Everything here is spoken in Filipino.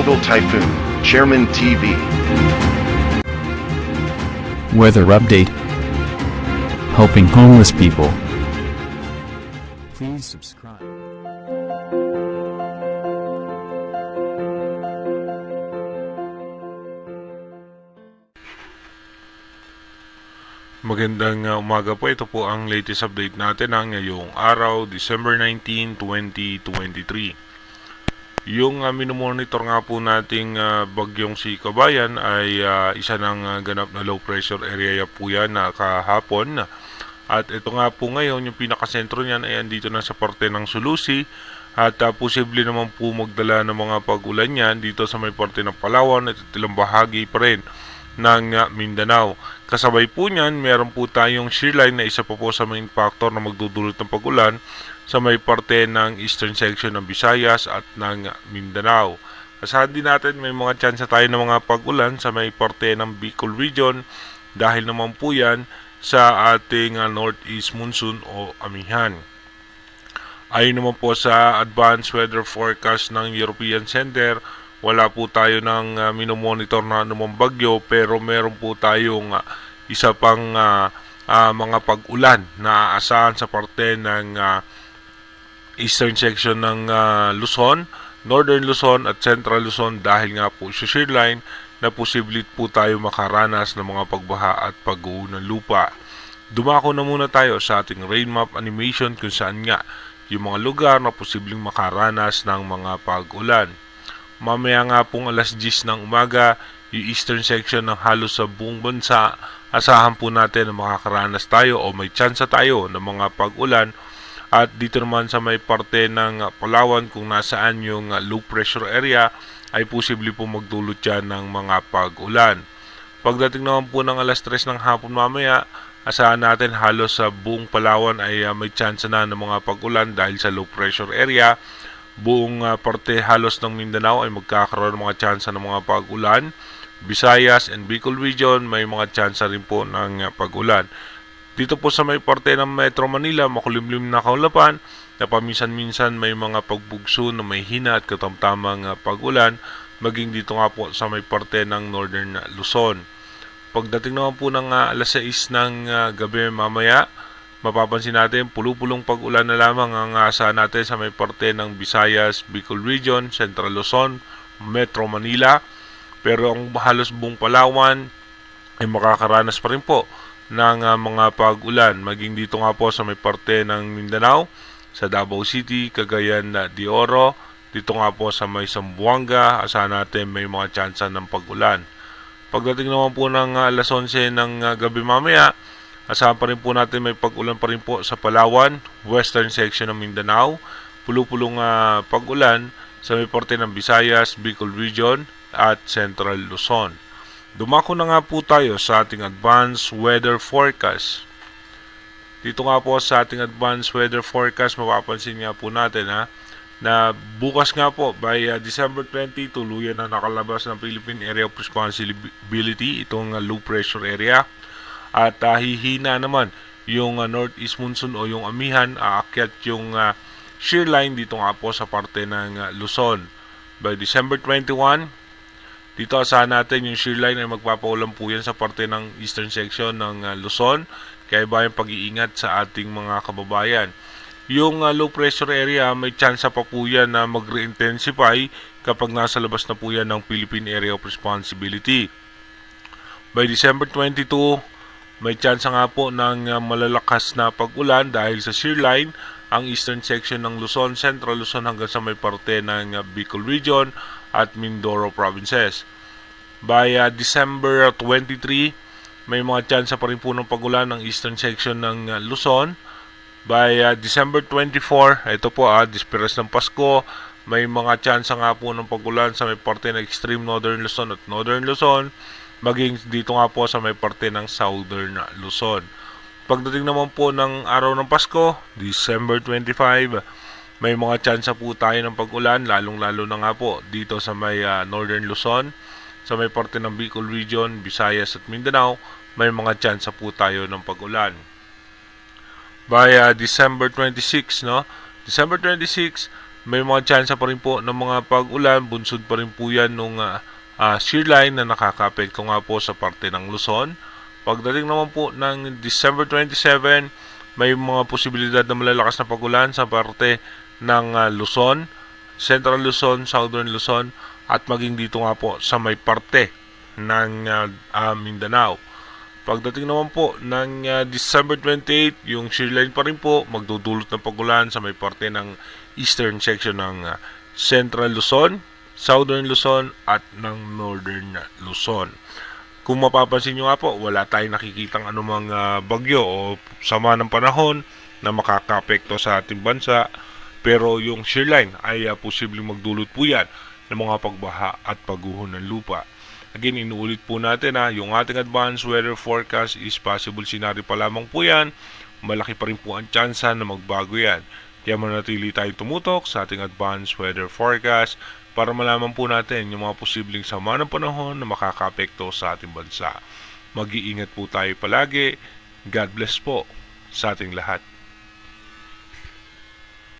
Global Typhoon, Chairman TV. Weather update. Helping homeless people. Please subscribe. Magandang umaga po. Ito po ang latest update natin ng ngayong araw, December 19, 2023. Yung minomonitor nga po nating bagyong si Kabayan ay isa ng ganap na low pressure area po yan na kahapon. At ito nga po ngayon, yung pinakasentro niyan ay andito na sa parte ng Sulusi. At posible naman po magdala ng mga pag-ulan yan dito sa may parte ng Palawan at ilang bahagi pa rin ng Mindanao. Kasabay po niyan, meron po tayong shear line na isa pa po sa main factor na magdudulot ng pag-ulan sa may parte ng eastern section ng Visayas at ng Mindanao. Asahan din natin may mga chance tayo ng mga pag-ulan sa may parte ng Bicol region dahil naman po yan sa ating northeast monsoon o amihan. Ayon naman po sa advanced weather forecast ng European Center, wala po tayo ng minomonitor na anumang bagyo, pero meron po tayong isa pang mga pag-ulan na aasahan sa parte ng eastern section ng Luzon, northern Luzon at central Luzon dahil nga po sa shear line na posible po tayo makaranas ng mga pagbaha at pag-uho ng lupa. Dumako na muna tayo sa ating rain map animation kung saan nga yung mga lugar na posibleng makaranas ng mga pag-ulan. Mamaya nga pong alas 10 ng umaga, yung eastern section ng halos sa buong bansa, asahan po natin na makakaranas tayo o may tsansa tayo ng mga pag-ulan. At dito naman sa may parte ng Palawan kung nasaan yung low pressure area, ay posible po magdulot yan ng mga pag-ulan. Pagdating naman po ng alas 3 ng hapon mamaya, asahan natin halos sa buong Palawan ay may tsansa na ng mga pag-ulan dahil sa low pressure area. Buong parte halos ng Mindanao ay magkakaroon ng mga tsansa ng mga pag-ulan. Visayas and Bicol region may mga tsansa rin po ng pag-ulan. Dito po sa may parte ng Metro Manila, makulimlim na kaulapan na paminsan-minsan may mga pagbugso na may hina at katamtamang pag-ulan, maging dito nga po sa may parte ng Northern Luzon. Pagdating naman po ng alas 6 ng gabi mamaya, mapapansin natin pulupulong pag-ulan na lamang ang aasahan natin sa may parte ng Visayas, Bicol region, Central Luzon, Metro Manila. Pero ang halos buong Palawan ay makakaranas pa rin po ng mga pag-ulan. Maging dito nga po sa may parte ng Mindanao, sa Davao City, Cagayan de Oro, dito nga po sa may Zamboanga, asahan natin may mga tsansa ng pag-ulan. Pagdating naman po ng alas 11 ng gabi mamaya, asahan pa rin po natin may pag-ulan pa rin po sa Palawan, western section ng Mindanao, pulupulong pag-ulan sa may parte ng Visayas, Bicol region at Central Luzon. Dumako na nga po tayo sa ating advanced weather forecast. Dito nga po sa ating advanced weather forecast, mapapansin nga po natin na bukas nga po by December 20, tuluyan na nakalabas ng Philippine Area of Responsibility itong low pressure area. At hihina naman yung northeast monsoon o yung amihan, aakyat yung shear line dito nga po sa parte ng Luzon. By December 21, dito asahan natin yung shear line ay magpapaulan po yan sa parte ng eastern section ng Luzon. Kaya ba yung pag-iingat sa ating mga kababayan. Yung low pressure area, may chance pa po yan na mag-re-intensify kapag nasa labas na po yan ng Philippine Area of Responsibility. By December 22, may chance nga po ng malalakas na pag-ulan dahil sa shear line, ang eastern section ng Luzon, Central Luzon hanggang sa may parte ng Bicol region at Mindoro provinces. By December 23, may mga chance pa rin po ng pag-ulan ng eastern section ng Luzon. By December 24, ito po disperas ng Pasko, may mga chance nga po ng pag-ulan sa may parte ng extreme northern Luzon at northern Luzon, maging dito nga po sa may parte ng southern Luzon. Pagdating naman po ng araw ng Pasko, December 25, may mga chance po tayo ng pag-ulan, lalong-lalo na nga po dito sa may northern Luzon, sa may parte ng Bicol region, Visayas at Mindanao, may mga chance po tayo ng pag-ulan. By December 26, December 26, may mga tsansa pa rin po ng mga pag-ulan. Bunsod pa rin po yan nung shear line na nakakapekto nga po sa parte ng Luzon. Pagdating naman po ng December 27, may mga posibilidad na malalakas na pag-ulan sa parte ng Luzon, Central Luzon, Southern Luzon, at maging dito nga po sa may parte ng Mindanao. Pagdating naman po ng December 28, yung shear line pa rin po magdudulot ng pag-ulan sa may parte ng eastern section ng Central Luzon, Southern Luzon, at ng Northern Luzon. Kung mapapansin nyo nga po, wala tayong nakikitang anumang bagyo o sama ng panahon na makakapekto sa ating bansa, pero yung shear line ay posibleng magdulot po yan ng mga pagbaha at pagguho ng lupa. Again, inuulit po natin yung ating advanced weather forecast is possible scenario pa lamang po yan. Malaki pa rin po ang tsansa na magbago yan. Kaya manatili tayo tumutok sa ating advanced weather forecast para malaman po natin yung mga posibleng sama ng panahon na makakapekto sa ating bansa. Mag-iingat po tayo palagi. God bless po sa ating lahat.